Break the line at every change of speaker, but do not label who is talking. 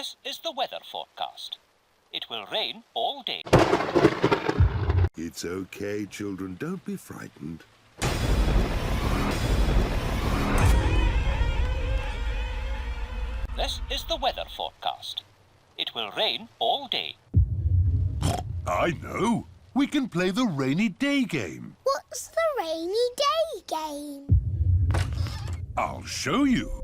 This is the weather forecast. It will rain all day.
It's okay, children. Don't be frightened.
This is the weather forecast. It will rain all day.
I know. We can play the rainy day game.
What's the rainy day game?
I'll show you.